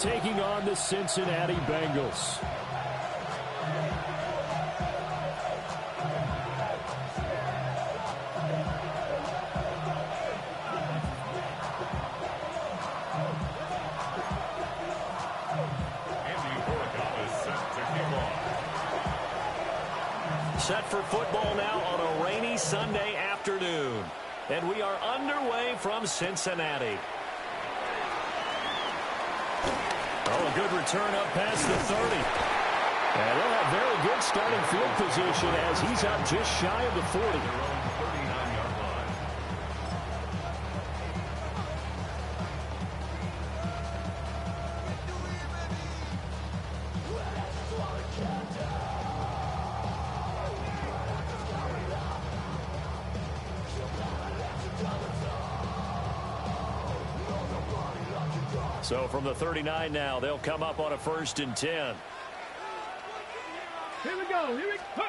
taking on the Cincinnati Bengals. Set for football now on a rainy Sunday afternoon. And we are underway from Cincinnati. Oh, a good return up past the 30. And they'll have very good starting field position as he's out just shy of the 40. So from the 39 now, they'll come up on a 1st and 10. Here we go. Here we go.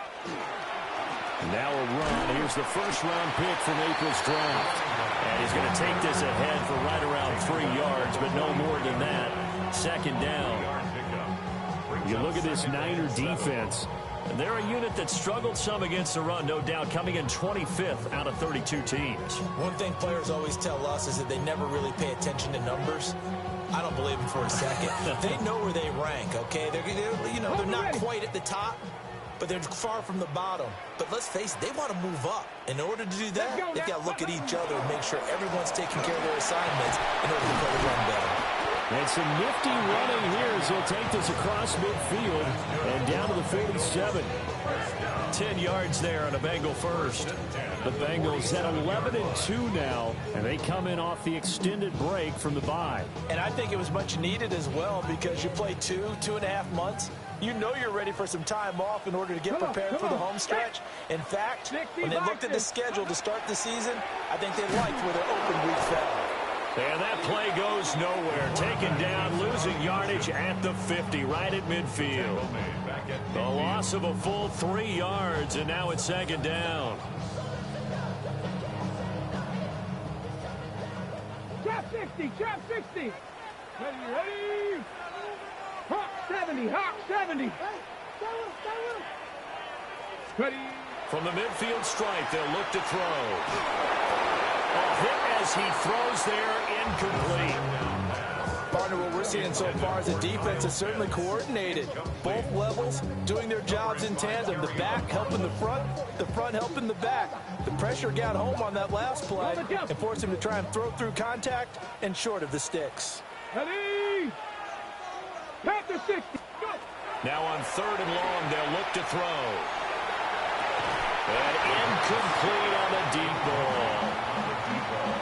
Now a run. Here's the first-round pick from April's draft. And he's going to take this ahead for right around 3 yards, but no more than that. 2nd down. You look at this Niner defense. They're a unit that struggled some against the run, no doubt, coming in 25th out of 32 teams. One thing players always tell us is that they never really pay attention to numbers. I don't believe them for a second. They know where they rank, okay? They're not quite at the top, but they're far from the bottom. But let's face it, they want to move up. In order to do that, they've got to look at each other and make sure everyone's taking care of their assignments in order to play the run better. And some nifty running here as he'll take this across midfield and down to the 47. 10 yards there on a Bengal first. The Bengals at 11-2 now, and they come in off the extended break from the bye. And I think it was much needed as well because you play 2.5 months. You know you're ready for some time off in order to get prepared for the home stretch. In fact, when they looked at the schedule to start the season, I think they liked where their open week fell. And that play goes nowhere. Taken down, losing yardage at the 50, right at midfield. The loss of a full 3 yards, and now it's 2nd down. Trap 60, trap 60. Ready. Hawk 70, Hawk 70. Ready. From the midfield stripe, they'll look to throw. A hit as he throws there, incomplete. Partner, what we're seeing so far is the defense is certainly coordinated. Both levels doing their jobs in tandem. The back helping the front helping the back. The pressure got home on that last play and forced him to try and throw through contact and short of the sticks. Ready. Panther 60. Go. Now on 3rd and long, they'll look to throw. And incomplete on the deep ball.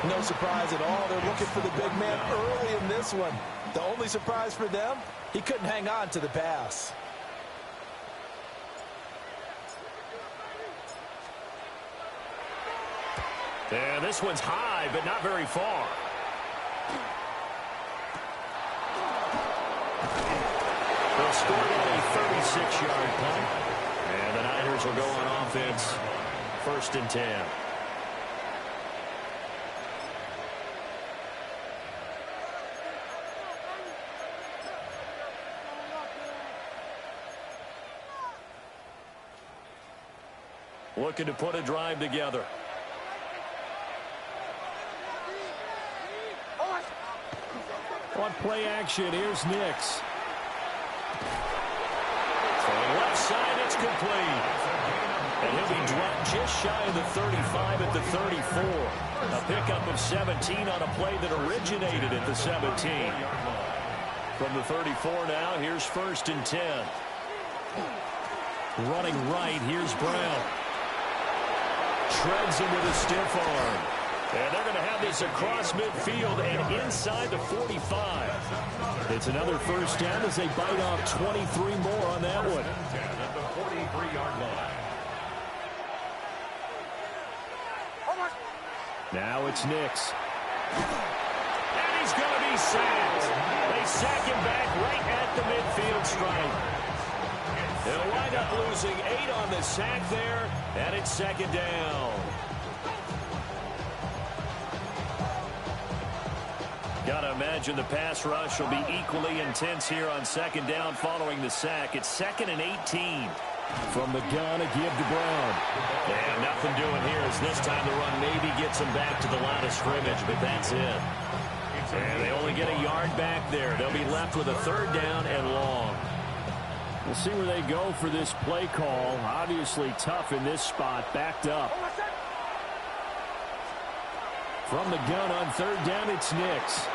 No surprise at all. They're looking for the big man early in this one. The only surprise for them, he couldn't hang on to the pass. And this one's high, but not very far. They'll score on a 36-yard punt. And the Niners will go on offense. 1st and 10. Looking to put a drive together. On play action, here's Nix. From the left side, it's complete. And he'll be dropped just shy of the 35 at the 34. A pickup of 17 on a play that originated at the 17. From the 34 now, here's 1st and 10. Running right, here's Brown. Shreds him with a stiff arm. And they're going to have this across midfield and inside the 45. It's another 1st down as they bite off 23 more on that one. At the 43-yard line. Now it's Nix. And he's going to be sacked. They sack him back right at the midfield stripe. They'll wind up losing 8 on the sack there, and it's 2nd down. Got to imagine the pass rush will be equally intense here on second down following the sack. It's 2nd and 18. From the gun, a give to Brown. And nothing doing here as this time the run maybe gets him back to the line of scrimmage, but that's it. And they only get a yard back there. They'll be left with a 3rd down and long. We'll see where they go for this play call. Obviously tough in this spot, backed up. From the gun on 3rd down, it's Nix.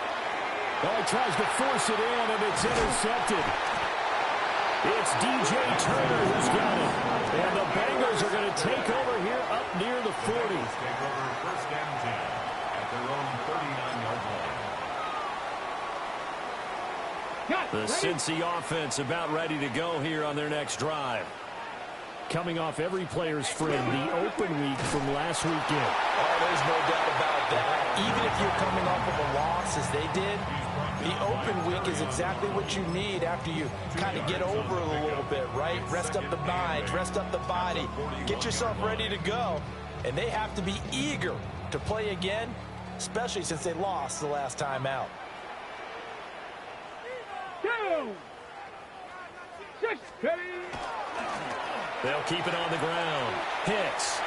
Oh, he tries to force it in, and it's intercepted. It's DJ Turner who's got it. And the Bengals are going to take over here up near the 40. Take over 1st and 10 at their own 39-yard line. The Cincy offense about ready to go here on their next drive. Coming off every player's friend, the open week from last weekend. Oh, there's no doubt about that. Even if you're coming off of a loss as they did, the open week is exactly what you need after you kind of get over it a little bit, right? Rest up the mind, rest up the body, get yourself ready to go. And they have to be eager to play again, especially since they lost the last time out. 2, 6, ready. They'll keep it on the ground. Hicks.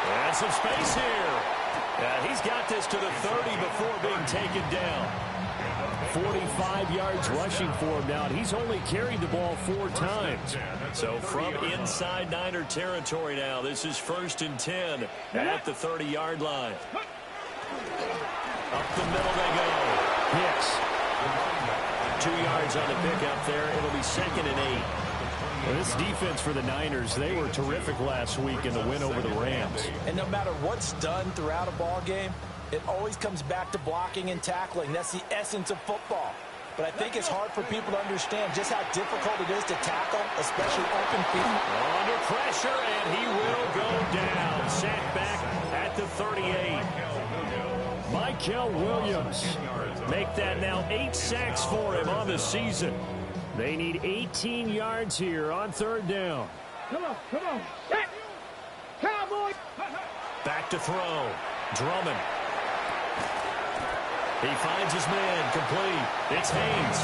And some space here. He's got this to the 30 before being taken down. 45 yards rushing for him now, and he's only carried the ball 4 times. So from inside Niner territory now, this is 1st and 10 at the 30-yard line. Up the middle they go. Hicks. 2 yards on the pickup there. It'll be 2nd and 8. Well, this defense for the Niners, they were terrific last week in the win over the Rams. And no matter what's done throughout a ball game, it always comes back to blocking and tackling. That's the essence of football. But I think it's hard for people to understand just how difficult it is to tackle, especially open field. Under pressure, and he will go down. Sacked back at the 38. Michael Williams. Make that now 8 sacks for him on the season. They need 18 yards here on 3rd down. Come on, set. Cowboy. Back to throw. Drummond. He finds his man, complete. It's Haynes.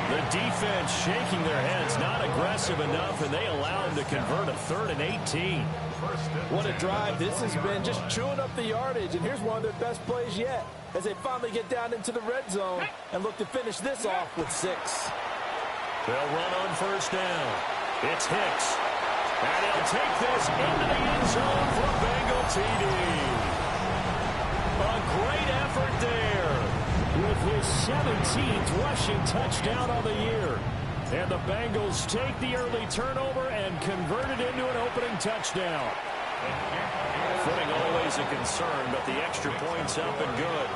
The defense shaking their heads, not aggressive enough, and they allow him to convert a 3rd and 18. What a drive this has been, just chewing up the yardage, and here's one of their best plays yet as they finally get down into the red zone and look to finish this off with 6. They'll run on 1st down. It's Hicks. And he'll take this into the end zone for Bengal TD. A great effort there. With his 17th rushing touchdown of the year. And the Bengals take the early turnover and convert it into an opening touchdown. Footing always a concern, but the extra point's up and good.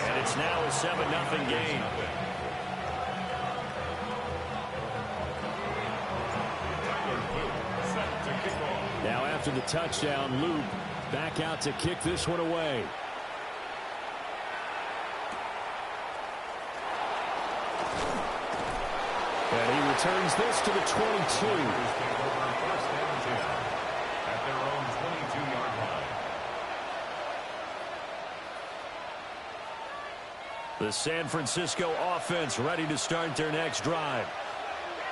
And it's now a 7-0 game. Now after the touchdown, Loop back out to kick this one away. And he returns this to the 22. At their own 22-yard line. The San Francisco offense ready to start their next drive.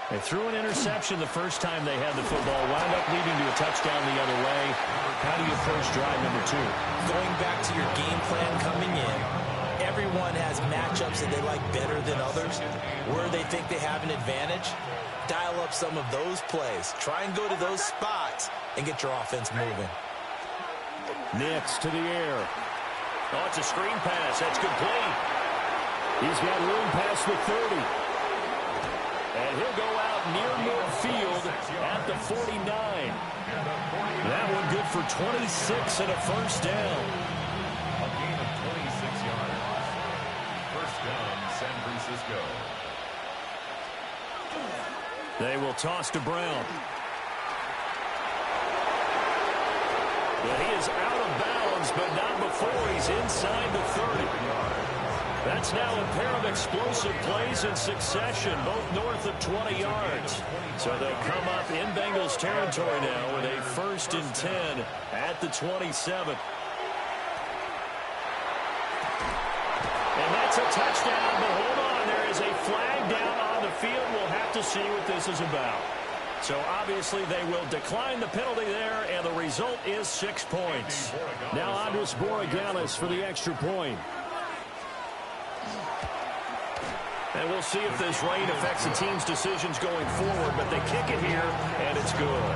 They threw an interception the first time they had the football, wound up leading to a touchdown the other way. How do you approach drive number 2? Going back to your game plan coming in, everyone has matchups that they like better than others. Where they think they have an advantage, dial up some of those plays. Try and go to those spots and get your offense moving. Nix to the air. Oh, it's a screen pass. That's complete. He's got room past the 30. And he'll go out near midfield at the 49. That one good for 26 and a 1st down. A gain of 26 yards. 1st down, San Francisco. They will toss to Brown. But he is out of bounds, but not before he's inside the 30. That's now a pair of explosive plays in succession, both north of 20 yards. So they'll come up in Bengals territory now with a 1st and 10 at the 27. And that's It's a touchdown, but hold on. There is a flag down on the field. We'll have to see what this is about. So obviously they will decline the penalty there, and the result is 6 points. Now Andres Borregales for the extra point. And we'll see if this rain affects the team's decisions going forward, but they kick it here, and it's good.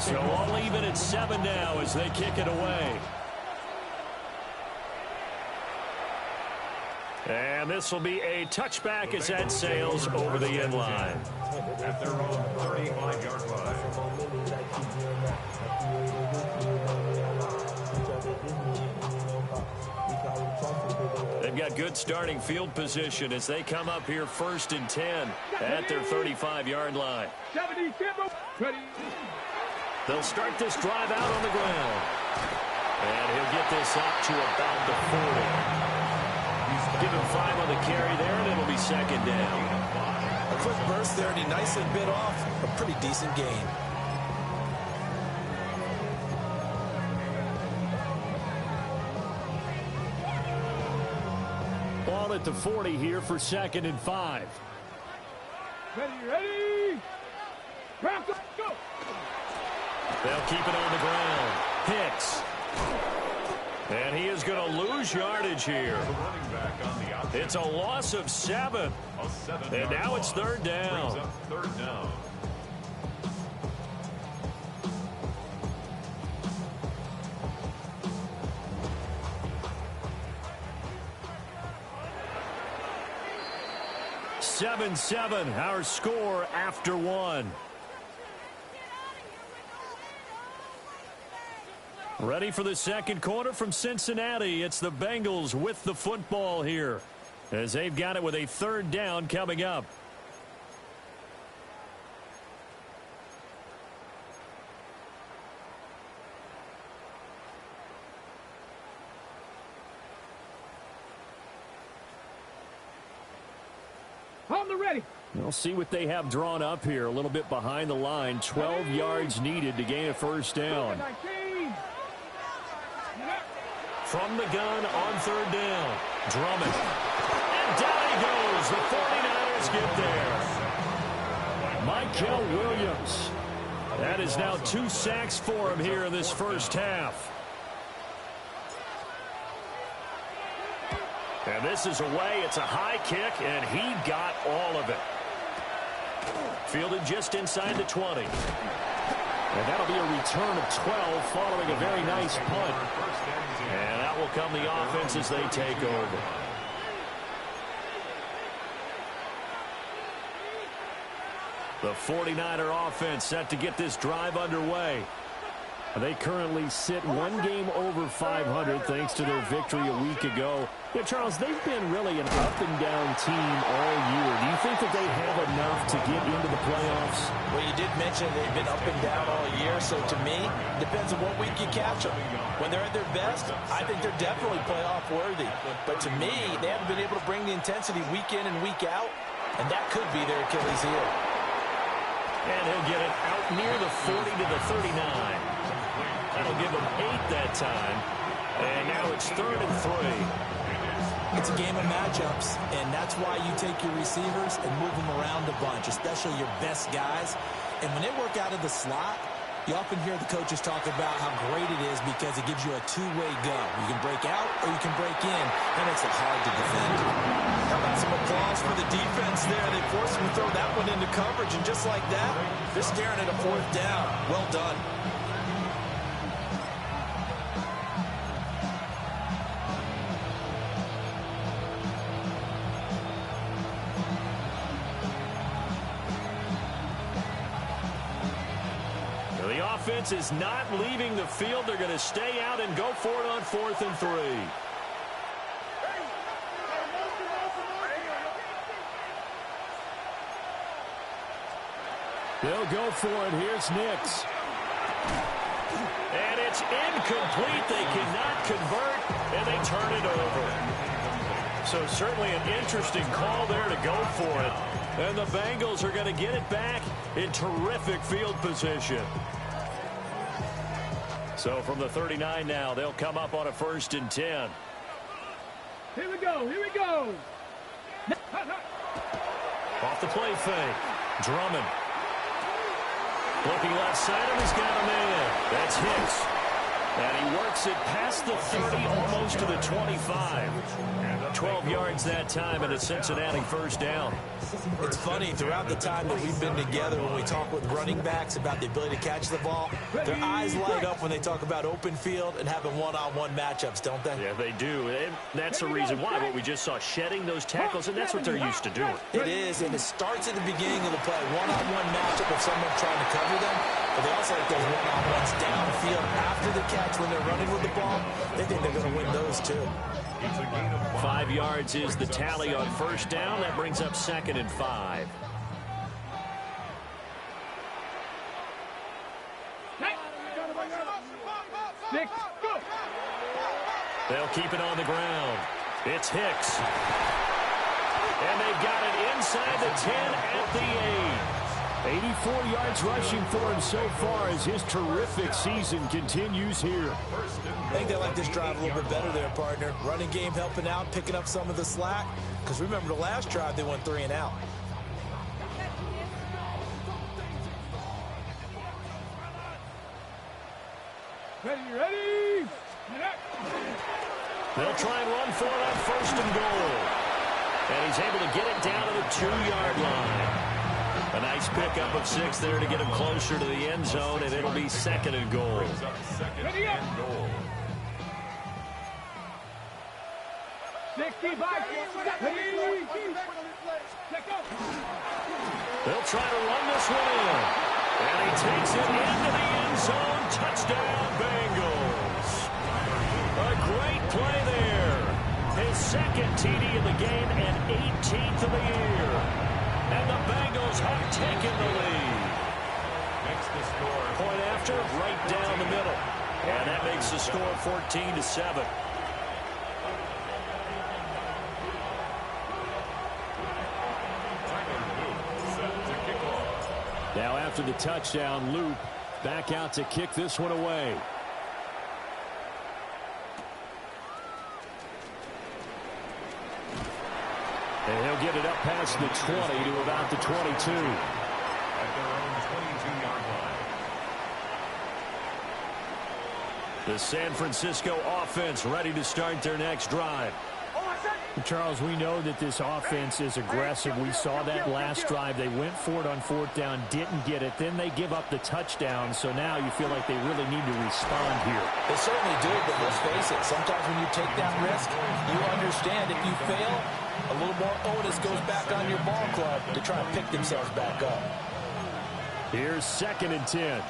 So all even at 7 now as they kick it away. And this will be a touchback as that sails over the end line. At their own 35-yard line. They've got good starting field position as they come up here 1st and 10 at their 35-yard line. They'll start this drive out on the ground. And he'll get this up to about the 40. Give him 5 on the carry there, and it'll be 2nd down. A quick burst there, and he nicely bit off a pretty decent gain. Ball at the 40 here for 2nd and 5. Ready. Go. They'll keep it on the ground. Hicks. And he is going to lose yardage here. It's a loss of 7. And now it's 3rd down. 3rd down. Seven, our score after 1. Ready for the second quarter from Cincinnati. It's the Bengals with the football here as they've got it with a 3rd down coming up. On the ready. We'll see what they have drawn up here. A little bit behind the line. 12 yards needed to gain a 1st down. From the gun on 3rd down. Drummond. And down he goes. The 49ers get there. Michael Williams. That is now 2 sacks for him here in this first half. And this is away. It's a high kick, and he got all of it. Fielded just inside the 20. And that'll be a return of 12 following a very nice punt. And that will come the offense as they take over. The 49er offense set to get this drive underway. They currently sit 1 game over 500 thanks to their victory a week ago. Yeah, Charles, they've been really an up-and-down team all year. Do you think that they have enough to get into the playoffs? Well, you did mention they've been up and down all year, so to me, depends on what week you catch them. When they're at their best, I think they're definitely playoff worthy. But to me, they haven't been able to bring the intensity week in and week out, and that could be their Achilles heel. And he'll get it out near the 40 to the 39. That'll give them 8 that time. And now it's 3rd and 3. It's a game of matchups, and that's why you take your receivers and move them around a bunch, especially your best guys. And when they work out of the slot, you often hear the coaches talk about how great it is because it gives you a two-way go. You can break out or you can break in. That makes it hard to defend. How about some applause for the defense there? They forced him to throw that one into coverage, and just like that, they're staring at a 4th down. Well done. Offense is not leaving the field. They're going to stay out and go for it on 4th and 3. They'll go for it. Here's Nix. And it's incomplete. They cannot convert, and they turn it over. So certainly an interesting call there to go for it. And the Bengals are going to get it back in terrific field position. So from the 39 now, they'll come up on a 1st and 10. Here we go. Here we go. Off the play fake. Drummond. Looking left side, and he's got a man. That's Hicks. And he works it past the 30, almost to the 25. 12 yards that time, and a Cincinnati 1st down. It's funny, throughout the time that we've been together, when we talk with running backs about the ability to catch the ball, their eyes light up when they talk about open field and having one-on-one matchups, don't they? Yeah, they do. And that's the reason why. What we just saw, shedding those tackles, and that's what they're used to doing. It is, and it starts at the beginning of the play. One-on-one matchup of someone trying to cover them, but they also like those one-on-ones downfield after the catch when they're running with the ball. They think they're going to win those, too. 5 yards is the tally on 1st down. That brings up 2nd and 5. Six, go. They'll keep it on the ground. It's Hicks. And they've got it inside the 10 at the 8. 84 yards rushing for him so far as his terrific season continues here. I think they like this drive a little bit better there, partner. Running game helping out, picking up some of the slack. Because remember, the last drive, they went 3 and out. Ready. They'll try and run for it on 1st and goal. And he's able to get it down to the 2-yard line. A nice pickup of 6 there to get him closer to the end zone, and it'll be 2nd and goal. Ready up. 65. Ready. Check up. They'll try to run this one in. And he takes it into the end zone. Touchdown, Bengals. A great play there. His 2nd TD of the game and 18th of the year. And the Bengals have taken the lead. Makes the score. Point after, right down the middle. And that makes the score 14-7. Now after the touchdown, Loop back out to kick this one away. And he'll get it up past the 20 to about the 22. At their own 22-yard line. The San Francisco offense ready to start their next drive. Charles, we know that this offense is aggressive. We saw that last drive. They went for it on 4th down, didn't get it. Then they give up the touchdown. So now you feel like they really need to respond here. They certainly do, but let's face it. Sometimes when you take that risk, you understand if you fail, a little more onus goes back on your ball club to try and pick themselves back up. Here's 2nd and 10.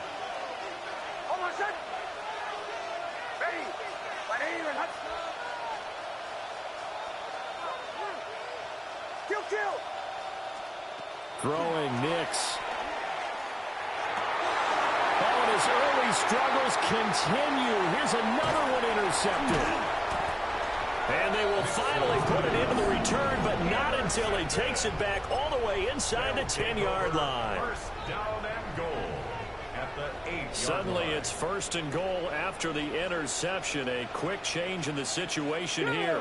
Throwing Nix. Oh, and his early struggles continue. Here's another one intercepted. And they will finally put it into the return, but not until he takes it back all the way inside the 10-yard line. 1st down and goal at the 8-yard line. Suddenly it's 1st and goal after the interception. A quick change in the situation here.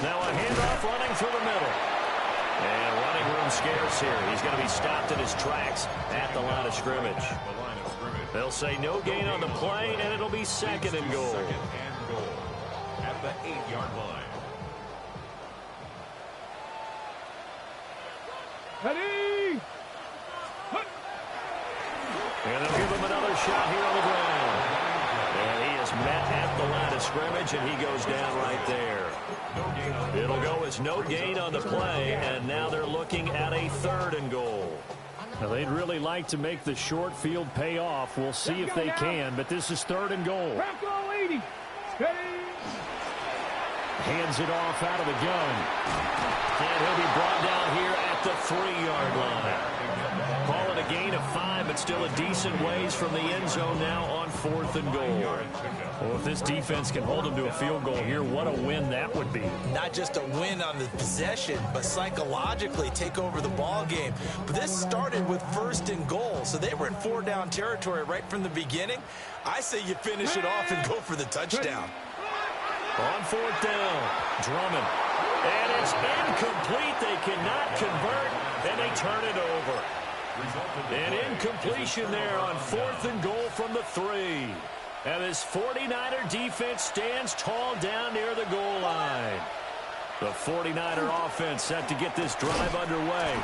Now a handoff running through the middle. And running room scarce here. He's going to be stopped in his tracks at the line of scrimmage. They'll say no gain on the play, and it'll be 2nd and goal. 2nd and goal at the 8-yard line. Ready. And they'll give him another shot here on the ground. And he is met at the line of scrimmage, and he goes down right there. It'll go as no gain on the play, and now they're looking at a 3rd and goal. Now, they'd really like to make the short field pay off. We'll see if they can, but this is 3rd and goal. Bronco 80. Ready. hands it off out of the gun. And he'll be brought down here at the 3-yard line. Call it a gain of 5, but still a decent ways from the end zone now on 4th and goal. Well, if this defense can hold them to a field goal here, what a win that would be. Not just a win on the possession, but psychologically take over the ball game. But this started with 1st and goal, so they were in 4-down territory right from the beginning. I say you finish it off and go for the touchdown. On 4th down, Drummond. And it's incomplete. They cannot convert, and they turn it over. An incompletion there on 4th and goal from the 3. And this 49er defense stands tall down near the goal line. The 49er offense set to get this drive underway.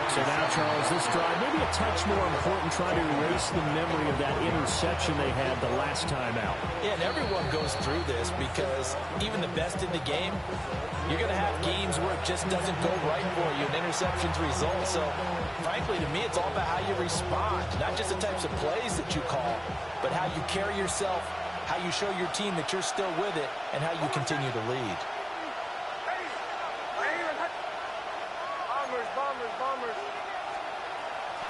So now, Charles, this drive maybe a touch more important, trying to erase the memory of that interception they had the last time out. Yeah, and everyone goes through this because even the best in the game, you're going to have games where it just doesn't go right for you and interceptions result. So, frankly, to me, it's all about how you respond, not just the types of plays that you call, but how you carry yourself, how you show your team that you're still with it, and how you continue to lead.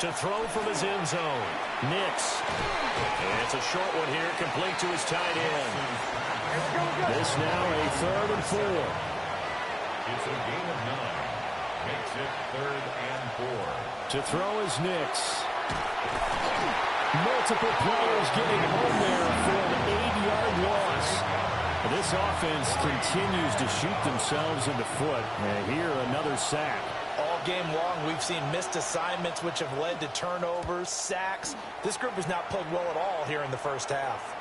To throw from his end zone, Nix. And it's a short one here, complete to his tight end. This now a 3rd and 4. It's a gain of 9. Makes it 3rd and 4. To throw is Nix. Multiple players getting home there for an 8-yard loss. This offense continues to shoot themselves in the foot. And here, another sack. All game long, we've seen missed assignments, which have led to turnovers, sacks. This group has not played well at all here in the first half.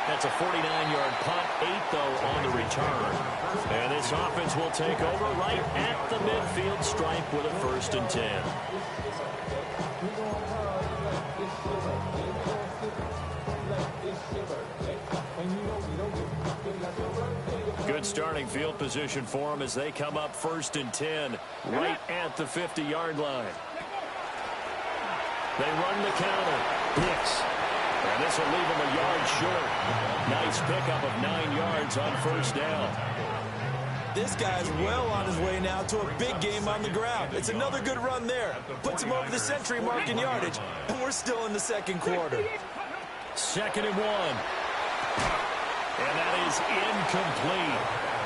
That's a 49-yard punt, 8, though, on the return. And this offense will take over right at the midfield stripe with a 1st and 10. Good starting field position for them as they come up 1st and 10 right at the 50-yard line. They run the counter. Nix. And this will leave them a yard short. Nice pickup of 9 yards on 1st down. This guy's well on his way now to a big game on the ground. It's another good run there. Puts him over the century mark in yardage. And we're still in the 2nd quarter. 2nd and 1. And that is incomplete.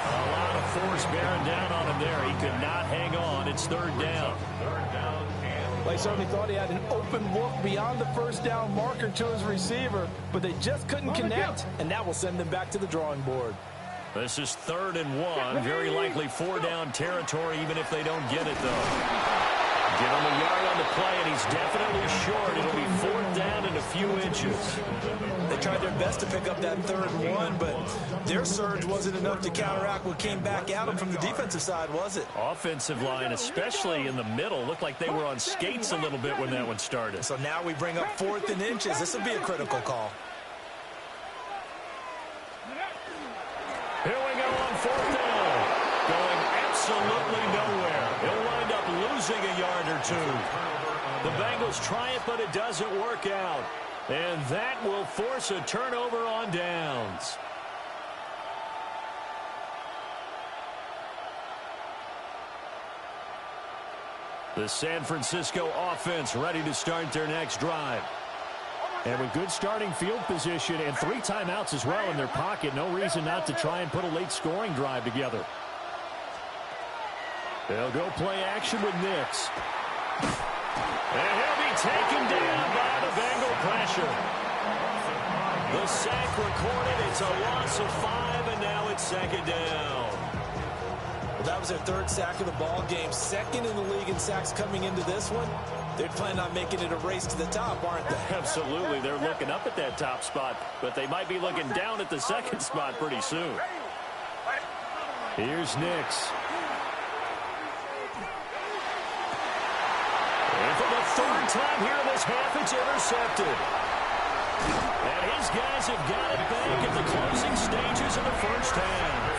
A lot of force bearing down on him there. He could not hang on. It's 3rd down. They certainly thought he had an open look beyond the 1st down marker to his receiver, but they just couldn't connect, and that will send them back to the drawing board. This is 3rd and 1. Very likely 4-down territory, even if they don't get it, though. Give him a yard on the play, and he's definitely short. It'll be 4th down and a few inches. They tried their best to pick up that 3rd and 1, but their surge wasn't enough to counteract what came back at them from the defensive side, was it? Offensive line, especially in the middle, looked like they were on skates a little bit when that one started. So now we bring up 4th and inches. This will be a critical call. Here we go on 4th down. Going absolutely nowhere. He'll wind up losing a yard or 2. The Bengals try it, but it doesn't work out. And that will force a turnover on downs. The San Francisco offense ready to start their next drive. And with good starting field position and 3 timeouts as well in their pocket, no reason not to try and put a late scoring drive together. They'll go play action with Nix. And he'll be taken down by the Bengal pressure. The sack recorded. It's a loss of 5, and now it's 2nd down. Well, that was their 3rd sack of the ball game. 2nd in the league in sacks coming into this one. They're planning on making it a race to the top, aren't they? Absolutely. They're looking up at that top spot, but they might be looking down at the 2nd spot pretty soon. Here's Nix. And for the 3rd time here in this half, it's intercepted. And his guys have got it back at the closing stages of the 1st half.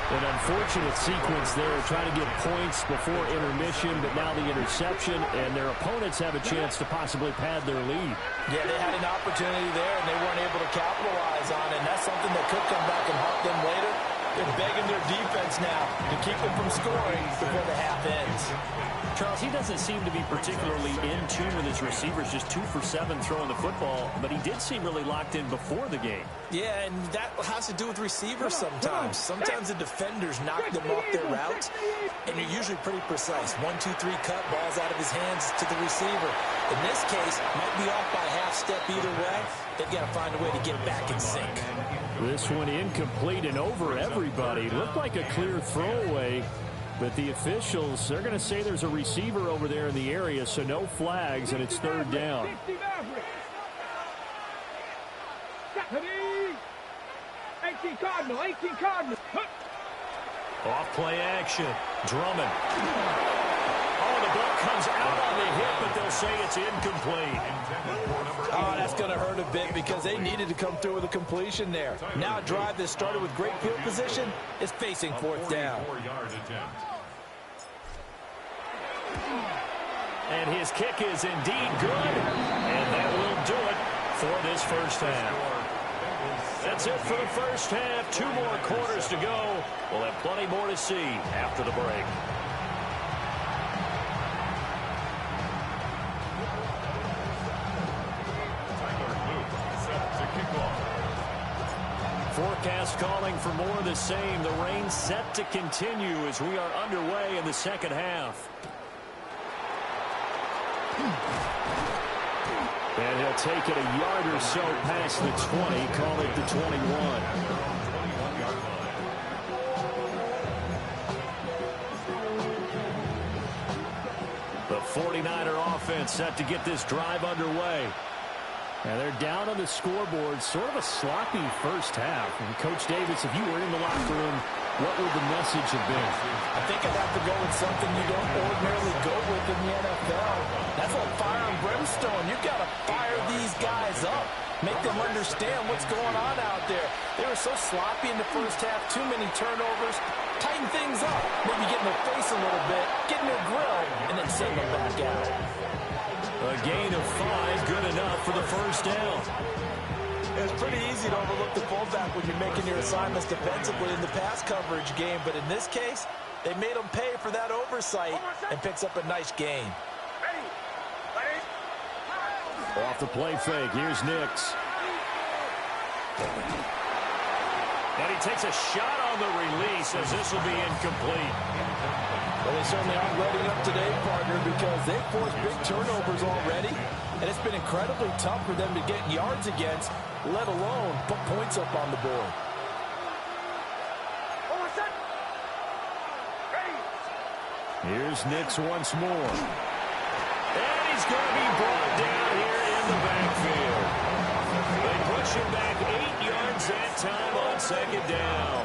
An unfortunate sequence there, trying to get points before intermission, but now the interception, and their opponents have a chance to possibly pad their lead. Yeah, they had an opportunity there, and they weren't able to capitalize on it, and that's something that could come back and haunt them later. They're begging their defense now to keep them from scoring before the half ends. Charles, he doesn't seem to be particularly in tune with his receivers, just 2 for 7 throwing the football, but he did seem really locked in before the game. Yeah, and that has to do with receivers sometimes. Sometimes the defenders knock them off their routes, and you're usually pretty precise. 1, 2, 3 cut, balls out of his hands to the receiver. In this case, might be off by a half step either way. They've got to find a way to get back in sync. This one incomplete and over everybody. Looked like a clear throwaway, but the officials, they're going to say there's a receiver over there in the area, so no flags, and it's third down. 18 Cardinal, 18 Cardinal. Off play action. Drummond. Oh, the ball comes out on the hit, but they'll say it's incomplete. Oh, that's going to hurt a bit because they needed to come through with a completion there. Now a drive that started with great field position is facing fourth down. And his kick is indeed good, and that will do it for this first half. That's it for the first half. 2 more quarters to go. We'll have plenty more to see after the break. Forecast calling for more of the same. The rain set to continue as we are underway in the second half. And he'll take it a yard or so past the 20, call it the 21. The 49er offense set to get this drive underway. And they're down on the scoreboard, sort of a sloppy first half. And Coach Davis, if you were in the locker room, what would the message have been? I think I'd have to go with something you don't ordinarily go with in the NFL. That's like fire and brimstone. You've got to fire these guys up. Make them understand what's going on out there. They were so sloppy in the first half, too many turnovers. Tighten things up. Maybe get in their face a little bit, get in their grill, and then send them back out. A gain of 5, good enough for the first down. It's pretty easy to overlook the fullback when you're making your assignments defensively in the pass coverage game, but in this case, they made him pay for that oversight and picks up a nice gain. Off the play fake, here's Nix. And he takes a shot on the release as this will be incomplete. Well, they certainly aren't letting up today, partner, because they've forced big turnovers already, and it's been incredibly tough for them to get yards against, let alone put points up on the board. Here's Nix once more. And he's going to be brought down here in the backfield. They push him back 8 yards that time on second down.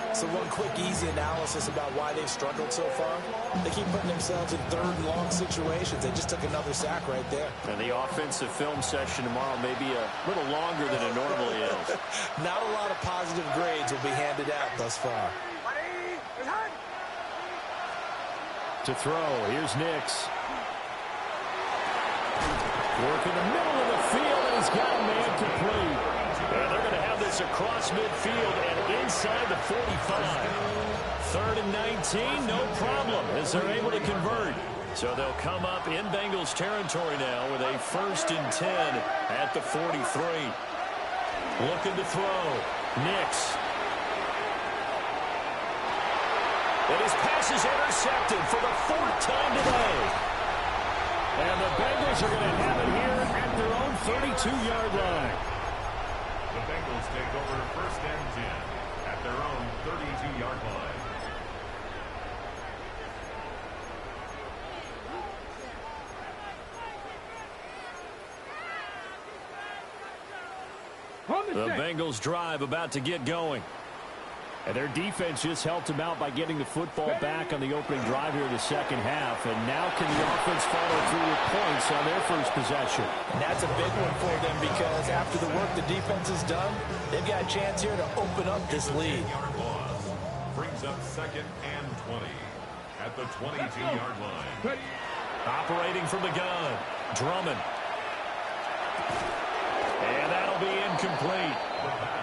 So one quick, easy analysis about why they've struggled so far. They keep putting themselves in third and long situations. They just took another sack right there. And the offensive film session tomorrow may be a little longer than it normally is. Not a lot of positive grades will be handed out thus far. To throw, here's Nix. Work in the middle of the field, and he's got a man complete. And they're going to have this across midfield and inside the 45. 3rd and 19, no problem, as they're able to convert. So they'll come up in Bengals territory now with a 1st and 10 at the 43. Looking to throw. Nix. And his pass is intercepted for the 4th time today. And the Bengals are going to have it here at their own 32-yard line. The Bengals take over 1st and 10 at their own 32-yard line. The Bengals drive about to get going. And their defense just helped them out by getting the football back on the opening drive here in the second half. And now can the offense follow through with points on their first possession? And that's a big one for them because after the work the defense has done, they've got a chance here to open up this lead. brings up 2nd and 20 at the 22-yard line. Operating from the gun, Drummond. And that'll be incomplete.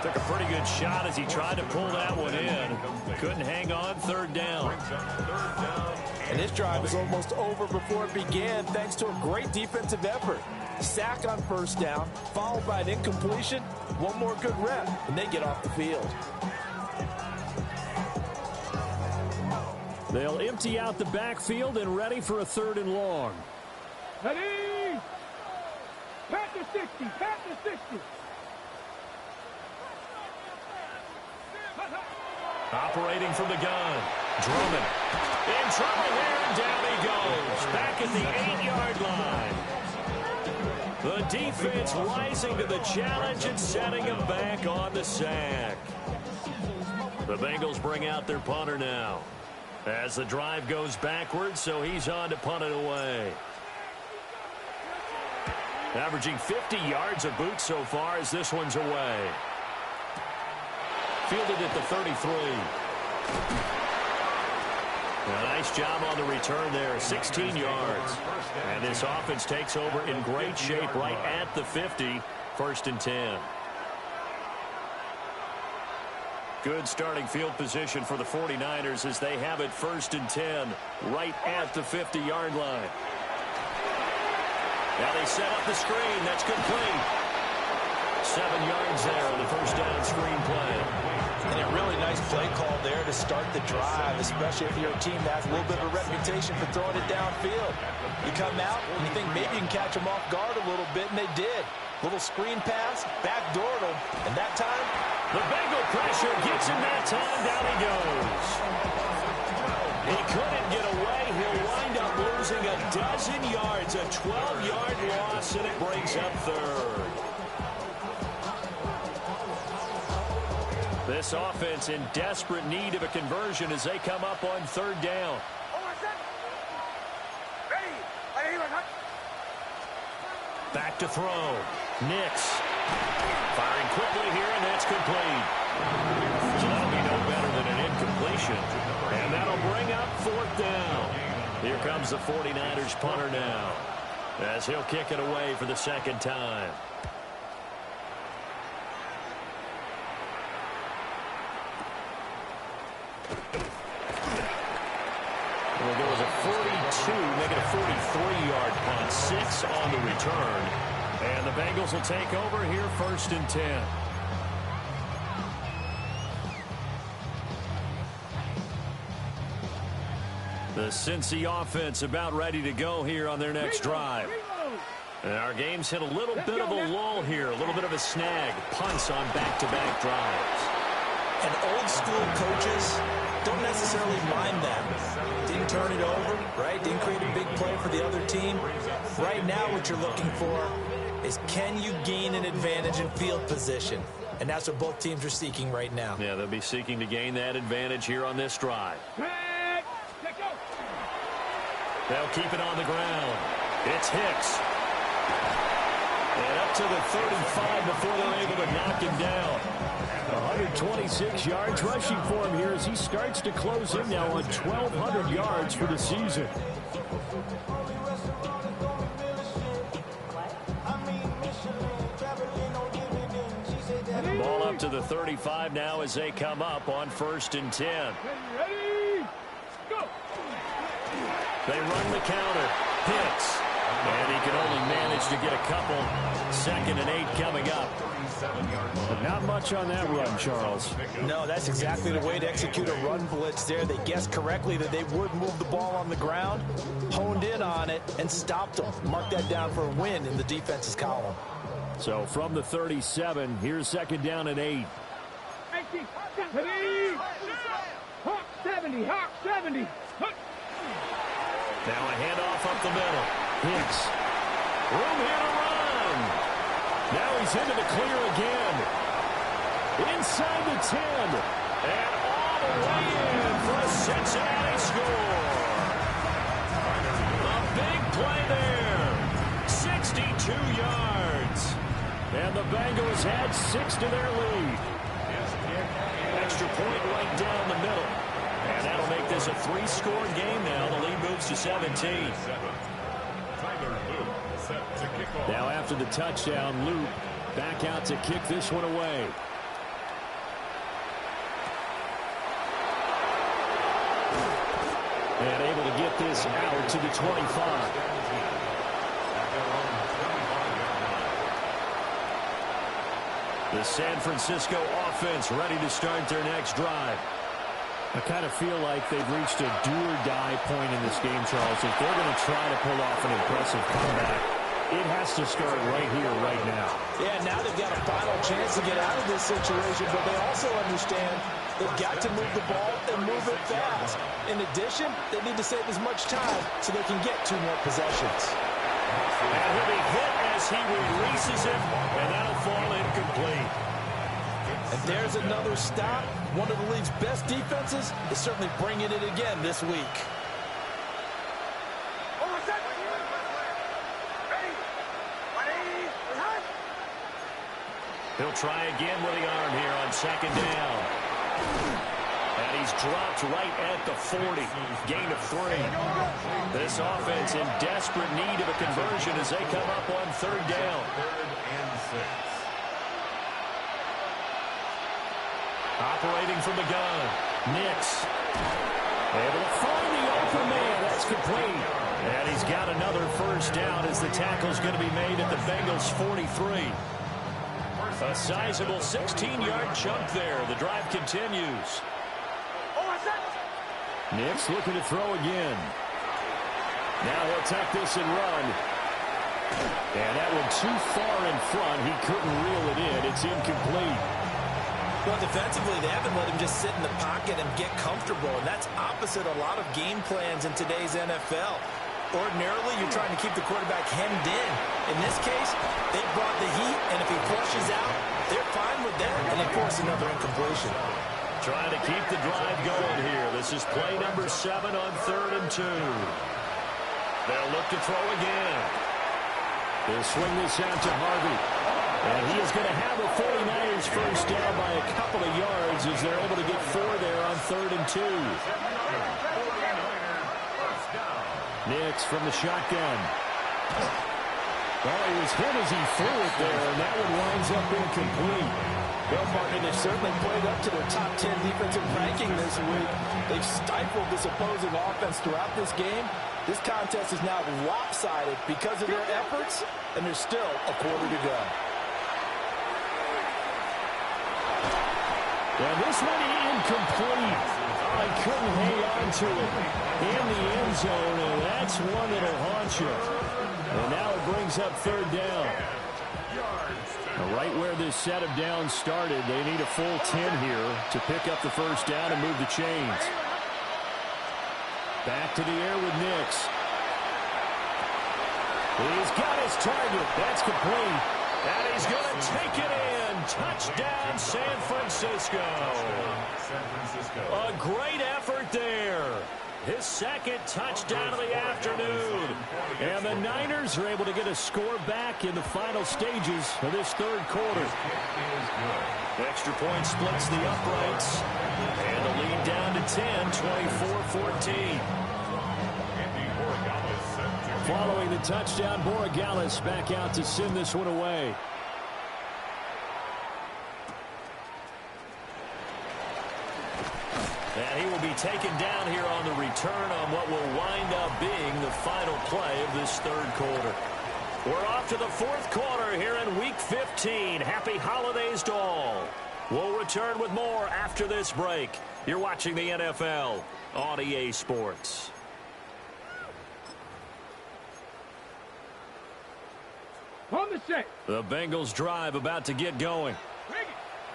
Took a pretty good shot as he tried to pull that one in. Couldn't hang on, 3rd down. And this drive was almost over before it began thanks to a great defensive effort. Sack on 1st down, followed by an incompletion. One more good rep, and they get off the field. They'll empty out the backfield and ready for a 3rd and long. Ready? Pat the 60, pat the 60. Operating from the gun, Drummond. In trouble here, and down he goes. Back at the 8-yard line. The defense rising to the challenge and setting him back on the sack. The Bengals bring out their punter now, as the drive goes backwards, so he's on to punt it away. Averaging 50 yards a boot so far as this one's away. Fielded at the 33. A nice job on the return there, 16 yards. And this offense takes over in great shape right at the 50, 1st and 10. Good starting field position for the 49ers as they have it 1st and 10 right at the 50-yard line. Now they set up the screen. That's complete. 7 yards there on the 1st down screen play. And a really nice play call there to start the drive, especially if you're a team that has a little bit of a reputation for throwing it downfield. You come out and you think maybe you can catch them off guard a little bit, and they did. Little screen pass, backdoored them, and that time, the Bengal pressure gets him that time. Down he goes. He couldn't get away. He'll wind up losing a dozen yards, a 12-yard loss, and it brings up 3rd. This offense in desperate need of a conversion as they come up on 3rd down. Back to throw. Nix. Firing quickly here, and that's complete. So that'll be no better than an incompletion. And that'll bring up 4th down. Here comes the 49ers punter now, as he'll kick it away for the 2nd time. We'll go with a 42, make it a 43-yard punt, 6 on the return. And the Bengals will take over here 1st and 10. The Cincy offense about ready to go here on their next drive. And our game's hit a little bit of a lull here, a little bit of a snag. Punts on back-to-back drives. and old school coaches don't necessarily mind that. Didn't turn it over, right? Didn't create a big play for the other team. Right now what you're looking for is, can you gain an advantage in field position? And that's what both teams are seeking right now. Yeah, they'll be seeking to gain that advantage here on this drive. They'll keep it on the ground. It's Hicks. And up to the 35 before they're able to knock him down. 126 yards rushing for him here as he starts to close in now on 1,200 yards for the season. Ball up to the 35 now as they come up on 1st and 10. Ready, go. They run the counter. Hicks. And he can only manage to get a couple. 2nd and 8 coming up. But not much on that run, Charles. No, that's exactly the way to execute a run blitz there. They guessed correctly that they would move the ball on the ground, honed in on it, and stopped them. Mark that down for a win in the defense's column. So from the 37, here's 2nd down and 8. 18, ready, Hawk 70, Hawk 70. Now a handoff up the middle. Hicks. Room here to run. Now he's into the clear again. Inside the 10. And all the way in for a Cincinnati score. A big play there. 62 yards. And the Bengals add 6 to their lead. Extra point right down the middle. And that'll make this a 3-score game now. The lead moves to 17. Now after the touchdown, Loop back out to kick this one away. And able to get this out to the 25. The San Francisco offense ready to start their next drive. I kind of feel like they've reached a do-or-die point in this game, Charles. If they're going to try to pull off an impressive comeback, it has to start right here, right now. Yeah, now they've got a final chance to get out of this situation, but they also understand they've got to move the ball and move it fast. In addition, they need to save as much time so they can get 2 more possessions. And he'll be hit as he releases it, and that'll fall incomplete. And there's another stop. One of the league's best defenses is certainly bringing it again this week. He'll try again with the arm here on 2nd down. And he's dropped right at the 40. Gain of 3. This offense in desperate need of a conversion as they come up on 3rd down. 3rd and 6. Operating from the gun. Nix. Able to find the open man. That's complete. And he's got another 1st down as the tackle's going to be made at the Bengals' 43. A sizable 16-yard chunk there. The drive continues. Nix looking to throw again. Now he'll take this and run. And that one too far in front. He couldn't reel it in. It's incomplete. Well, defensively, they haven't let him just sit in the pocket and get comfortable, and that's opposite a lot of game plans in today's NFL. Ordinarily, you're trying to keep the quarterback hemmed in. In this case, they brought the heat, and if he flushes out, they're fine with that, and they force another incompletion. Trying to keep the drive going here. This is play number 7 on 3rd and 2. They'll look to throw again. They'll swing this out to Harvey. And he is going to have a 49ers 1st down by a couple of yards as they're able to get 4 there on 3rd and 2. Nix from the shotgun. Well, he was hit as he threw it there, and that one winds up incomplete. Well, Martin, they've certainly played up to their top 10 defensive ranking this week. They've stifled this opposing offense throughout this game. This contest is now lopsided because of their efforts, and there's still a quarter to go. And this one incomplete. Oh, he couldn't hang on to it in the end zone, and that's one that'll haunt you. And now it brings up 3rd down. Right where this set of downs started, they need a full 10 here to pick up the 1st down and move the chains. Back to the air with Nix. He's got his target. That's complete. And he's going to take it in. Touchdown, San Francisco. A great effort there. His 2nd touchdown of the afternoon. And the Niners are able to get a score back in the final stages of this 3rd quarter. Extra point splits the uprights. And the lead down to 10, 24-14. Following the touchdown, Borregales back out to send this one away. And he will be taken down here on the return on what will wind up being the final play of this 3rd quarter. We're off to the 4th quarter here in Week 15. Happy holidays to all. We'll return with more after this break. You're watching the NFL on EA Sports. On the set. The Bengals drive about to get going.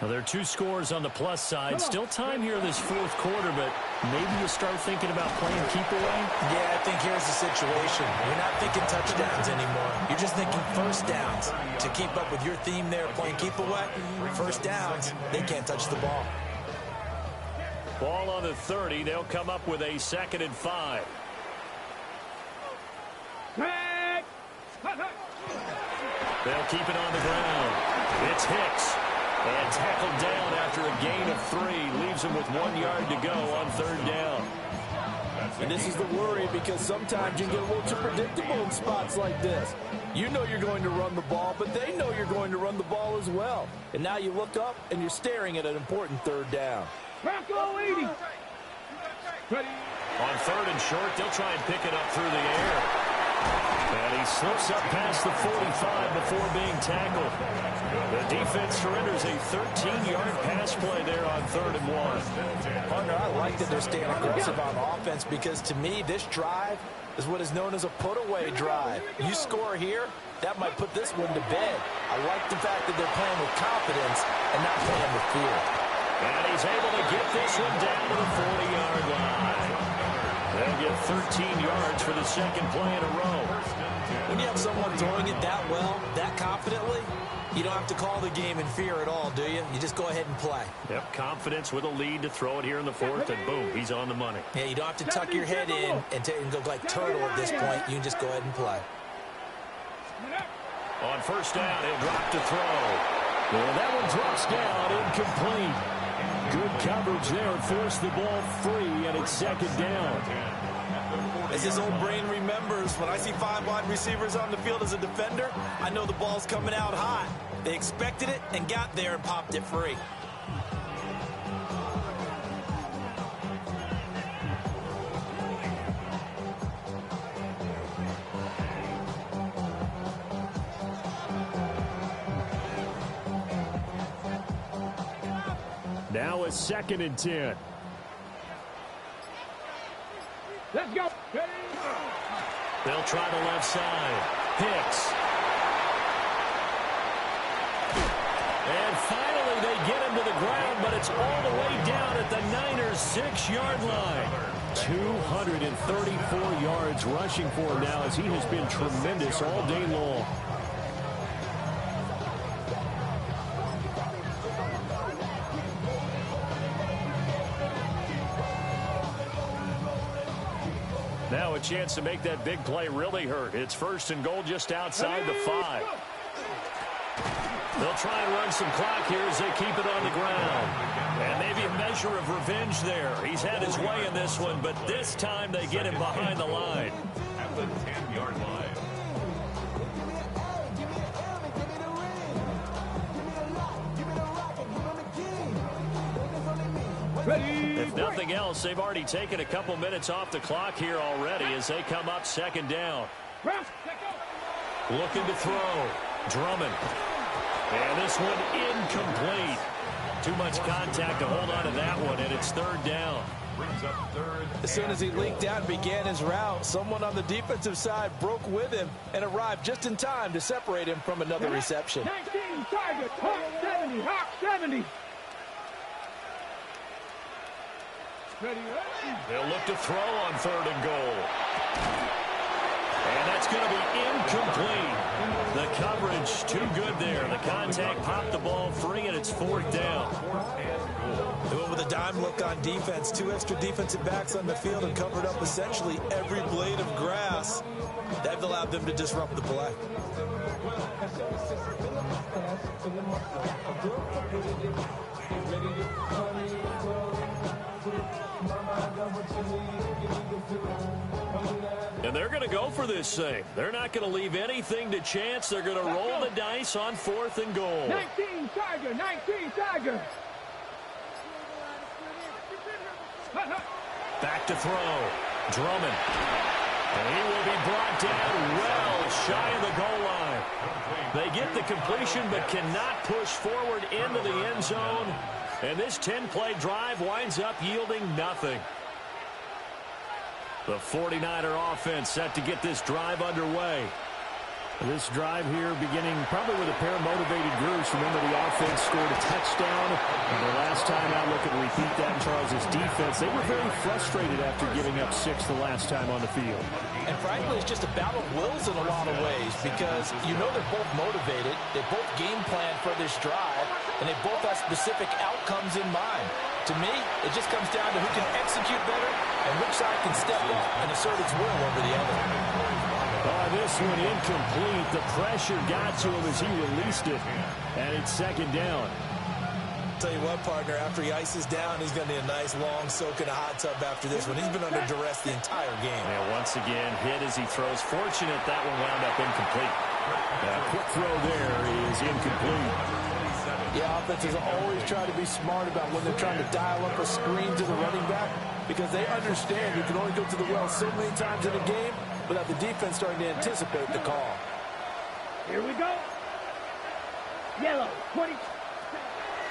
Well, there are 2 scores on the plus side. Still time here in this 4th quarter, but maybe you start thinking about playing keep away? Yeah, I think here's the situation. You're not thinking touchdowns anymore. You're just thinking 1st downs. To keep up with your theme there, playing keep away, 1st downs, they can't touch the ball. Ball on the 30. They'll come up with a 2nd and 5. Tag. They'll keep it on the ground. It's Hicks. And tackled down after a gain of 3. Leaves him with 1 yard to go on third down. And this is the worry because sometimes you get a little too predictable in spots like this. You know you're going to run the ball, but they know you're going to run the ball as well. And now you look up and you're staring at an important third down. Bronco 80. Ready. On third and short, they'll try and pick it up through the air. And he slips up past the 45 before being tackled. The defense surrenders a 13-yard pass play there on third and 1. Partner, I like that they're staying aggressive on offense because to me, this drive is what is known as a put-away drive. You score here, that might put this one to bed. I like the fact that they're playing with confidence and not playing with fear. And he's able to get this one down to the 40-yard line. They'll get 13 yards for the second play in a row. When you have someone throwing it that well, that confidently, you don't have to call the game in fear at all, do you? You just go ahead and play. Yep, confidence with a lead to throw it here in the fourth, and boom, he's on the money. Yeah, you don't have to tuck your head in and go like turtle at this point. You can just go ahead and play. On first down, he'll drop to throw. Well, that one drops down, incomplete. Good coverage there, forced the ball free, and it's second down. As his old brain remembers, when I see 5 wide receivers on the field as a defender, I know the ball's coming out hot. They expected it and got there and popped it free. Now a second and 10. Let's go. They'll try the left side. Hicks. And finally they get him to the ground, but it's all the way down at the Niners' 6-yard line. 234 yards rushing for him now as he has been tremendous all day long. Now a chance to make that big play really hurt. It's first and goal just outside the 5. They'll try and run some clock here as they keep it on the ground. And maybe a measure of revenge there. He's had his way in this one, but this time they get him behind the line. At the 10-yard line. If nothing else, they've already taken a couple minutes off the clock here already as they come up second down. Looking to throw. Drummond. And this one incomplete. Too much contact to hold on to that one, and it's third down. Brings up third. As soon as he leaked out and began his route, someone on the defensive side broke with him and arrived just in time to separate him from another reception. 19 targets, Hawk 70, Hawk 70. They'll look to throw on third and goal. And that's going to be incomplete. The coverage too good there. The contact popped the ball free, and it's fourth down. They went with a dime look on defense. 2 extra defensive backs on the field and covered up essentially every blade of grass. That allowed them to disrupt the play. And they're going to go for this thing. They're not going to leave anything to chance. They're going to roll the dice on fourth and goal. 19 Tiger, 19 Tiger. Back to throw. Drummond. And he will be brought down well shy of the goal line. They get the completion but cannot push forward into the end zone. And this 10-play drive winds up yielding nothing. The 49er offense set to get this drive underway. This drive here beginning probably with a pair of motivated groups. Remember, the offense scored a touchdown. And the last time out, looking to repeat that in Charles' defense. They were very frustrated after giving up 6 the last time on the field. And frankly, it's just a battle of wills in a lot of ways because you know they're both motivated. They both game plan for this drive, and they both have specific outcomes in mind. To me, it just comes down to who can execute better and which side can step up and assert its will over the other. This one incomplete. The pressure got to him as he released it. And it's second down. tell you what, partner, after he ices down, he's going to need a nice long soak in a hot tub after this one. He's been under duress the entire game. Yeah, once again, hit as he throws. Fortunate that one wound up incomplete. Quick throw there is incomplete. Yeah, offenses always try to be smart about when they're trying to dial up a screen to the running back because they understand you can only go to the well so many times in a game without the defense starting to anticipate the call. Here we go. Yellow, 20.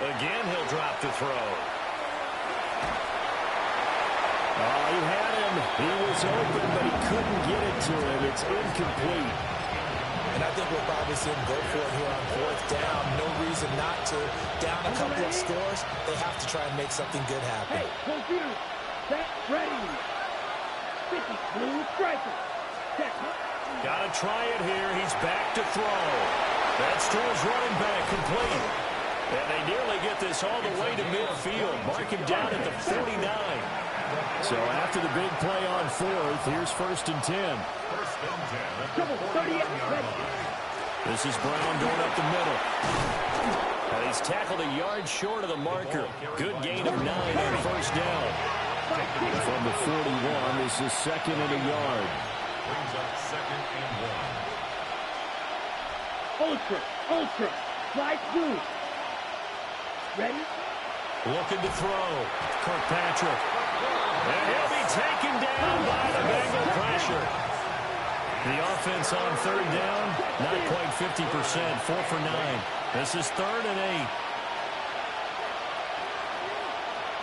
Again, he'll drop the throw. Oh, he had him. He was open, but he couldn't get it to him. It's incomplete. And I think we'll probably see him go for it here on fourth down. No reason not to. Down a couple of scores, they have to try and make something good happen. Hey, computer, set, ready. 50, blue striker. Set. Got to try it here. He's back to throw. That's to his running back, complete. And they nearly get this all the way to midfield. Mark him down at the 49. So after the big play on fourth, here's 1st and 10. Double 38, ready. This is Brown going up the middle. And he's tackled a yard short of the marker. Good gain of 9 on 1st down. From the 41, this is 2nd and a yard. Brings up 2nd and 1. Ultra, slide through. Ready? Looking to throw. Kirkpatrick. And he'll be taken down by the Bengal pressure. The offense on 3rd down, not quite 50%, 4 for 9. This is 3rd and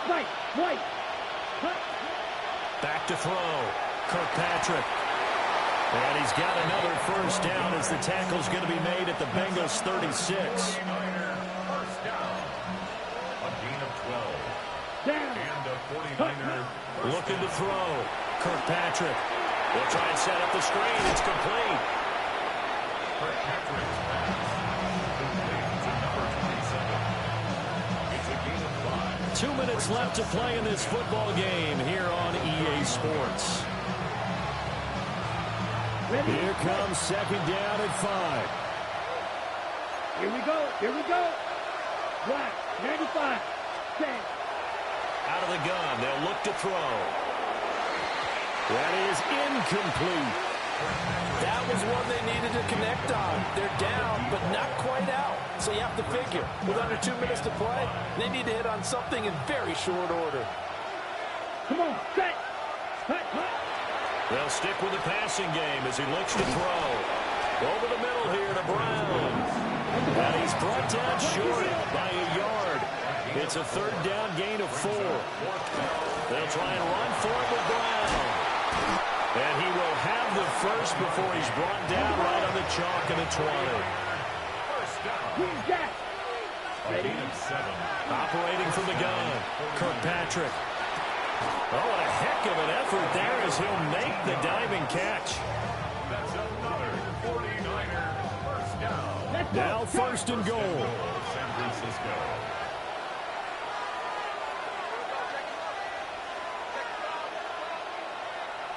8. White. Back to throw. Kirkpatrick. And he's got another 1st down as the tackle's going to be made at the Bengals 36. 1st down. A gain of 12. Down. And a 49er. Looking to throw. Kirkpatrick. They'll try and set up the screen. It's complete. Kirkpatrick's pass. Complete to number 27. It's a gain of 5. 2 minutes left to play in this football game here on EA Sports. Ready? Here comes 2nd down at 5. Here we go. Black, 95. 10. Out of the gun. They'll look to throw. That is incomplete. That was one they needed to connect on. They're down, but not quite out. So you have to figure, with under 2 minutes to play, they need to hit on something in very short order. Come on, set. Hut. They'll stick with the passing game as he looks to throw. Over the middle here to Brown. And he's brought down short by a yard. It's a 3rd down gain of 4. They'll try and run for it with Brown. And he will have the first before he's brought down right on the chalk of the 20. Who's that? A gain of 7. Operating from the gun, Kirkpatrick. Oh, what a heck of an effort there as he'll make the diving catch. That's another 49er. 1st down. Now 1st and goal. San Francisco.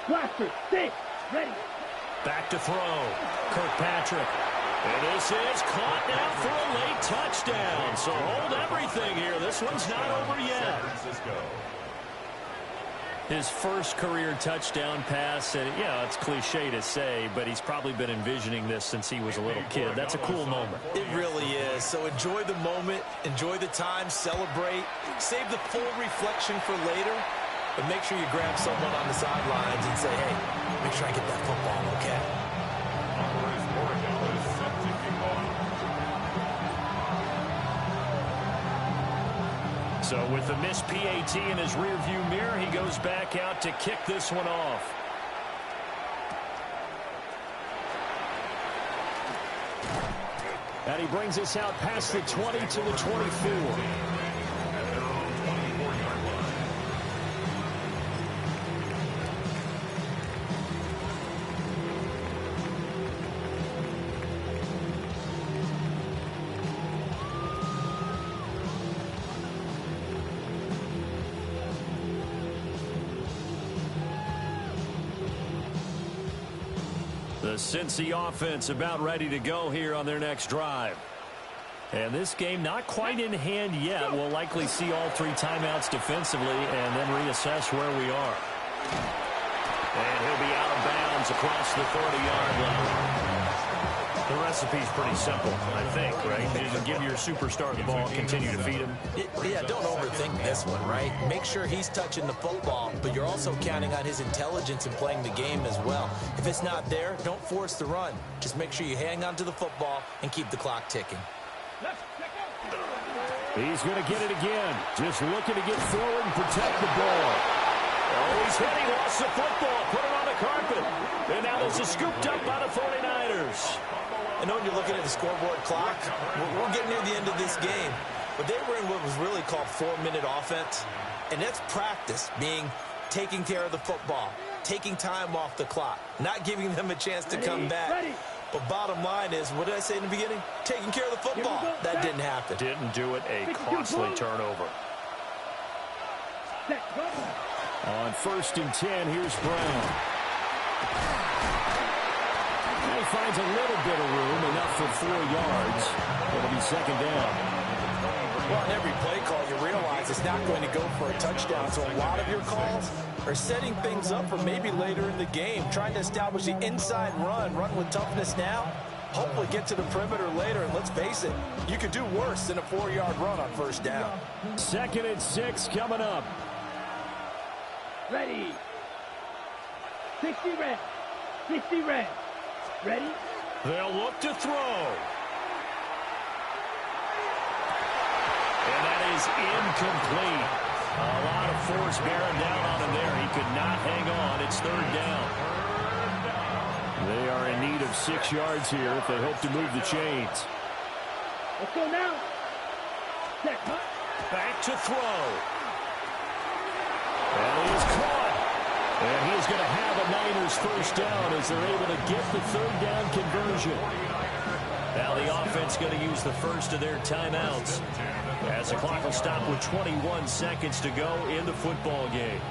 Blaster, 6. Ready. Back to throw. Kirkpatrick. And this is caught now for a late touchdown. So hold everything here. This one's not over yet. San Francisco. His first career touchdown pass. And, yeah, it's cliche to say, but he's probably been envisioning this since he was a little kid. That's a cool moment. It really is. So enjoy the moment, enjoy the time, celebrate, save the full reflection for later, but make sure you grab someone on the sidelines and say, hey, make sure I get that football, okay? Alvarez Morgan is set to kick off. So with the missed PAT in his rearview mirror, he goes back out to kick this one off. And he brings us out past the 20 to the 24. The Cincy offense about ready to go here on their next drive. And this game not quite in hand yet. We'll likely see all 3 timeouts defensively and then reassess where we are. And he'll be out of bounds across the 30-yard line. The recipe's pretty simple, I think, right? Just give your superstar the ball, continue to feed him. Yeah, don't overthink this one, right? Make sure he's touching the football, but you're also counting on his intelligence in playing the game as well. If it's not there, don't force the run. Just make sure you hang on to the football and keep the clock ticking. He's going to get it again. Just looking to get forward and protect the ball. Oh, he's hit. He lost the football. Put it on the carpet. And now this is scooped up by the 49ers. I know when you're looking at the scoreboard clock, we're getting near the end of this game. But they were in what was really called 4-minute offense. And that's practice, being taking care of the football, taking time off the clock, not giving them a chance to come back. But bottom line is, what did I say in the beginning? Taking care of the football. That didn't happen. Didn't do it. A costly turnover. On 1st and 10, here's Brown. He finds a little bit of room, enough for 4 yards. It'll be 2nd down. Well, on every play call, you realize it's not going to go for a touchdown. So a lot of your calls are setting things up for maybe later in the game, trying to establish the inside run with toughness now, hopefully get to the perimeter later. And let's face it, you could do worse than a 4-yard run on 1st down. 2nd and 6 coming up. Ready. 60 red. 60 red. Ready? They'll look to throw. And that is incomplete. A lot of force bearing down on him there. He could not hang on. It's 3rd down. They are in need of 6 yards here if they hope to move the chains. Let's go now. Check. Back to throw. And he is caught. And he's going to have a Niners 1st down as they're able to get the 3rd down conversion. Now the offense going to use the first of their timeouts as the clock will stop with 21 seconds to go in the football game.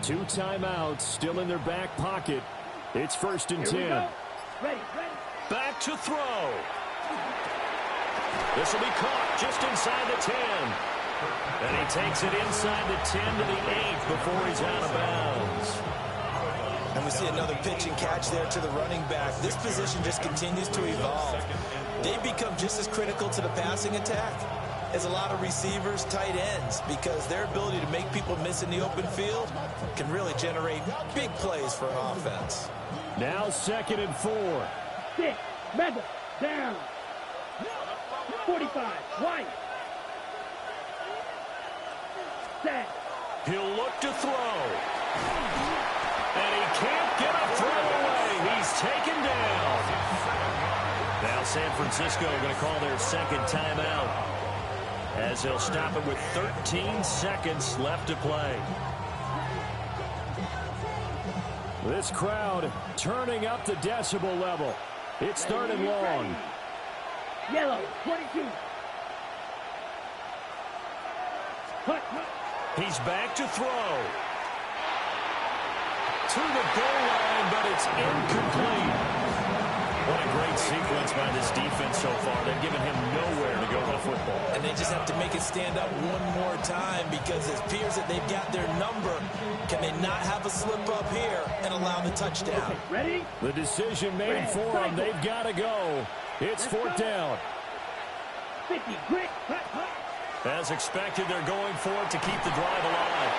Two timeouts still in their back pocket. It's 1st and 10. Ready. Back to throw. This will be caught just inside the 10. And he takes it inside the 10 to the 8 before he's out of bounds. And we see another pitch and catch there to the running back. This position just continues to evolve. They become just as critical to the passing attack as a lot of receivers, tight ends, because their ability to make people miss in the open field can really generate big plays for an offense. Now 2nd and 4. 6. Mega. Down. 45. White. Set. He'll look to throw. And he can't get a throw away. He's taken down. Now San Francisco going to call their 2nd timeout, as they'll stop it with 13 seconds left to play. This crowd turning up the decibel level. It's 3rd and long. Yellow. 22. Cut. He's back to throw. To the goal line, but it's incomplete. What a great sequence by this defense so far. They've given him nowhere to go with the football. And they just have to make it stand up one more time, because it appears that they've got their number. Can they not have a slip up here and allow the touchdown? Ready? The decision made for them. They've got to go. It's 4th down. 50. Grit. Cut. As expected, they're going for it to keep the drive alive.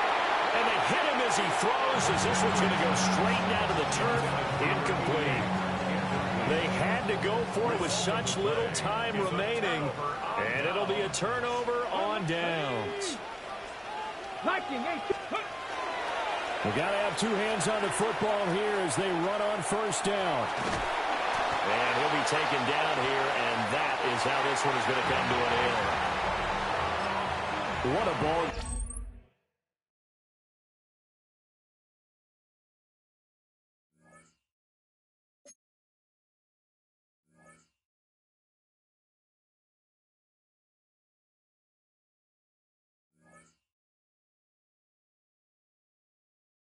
And they hit him as he throws, as this one's going to go straight down to the turf. Incomplete. They had to go for it with such little time remaining, and it'll be a turnover on downs. They got to have 2 hands on the football here as they run on 1st down. And he'll be taken down here, and that is how this one is going to come to an end. What a ball.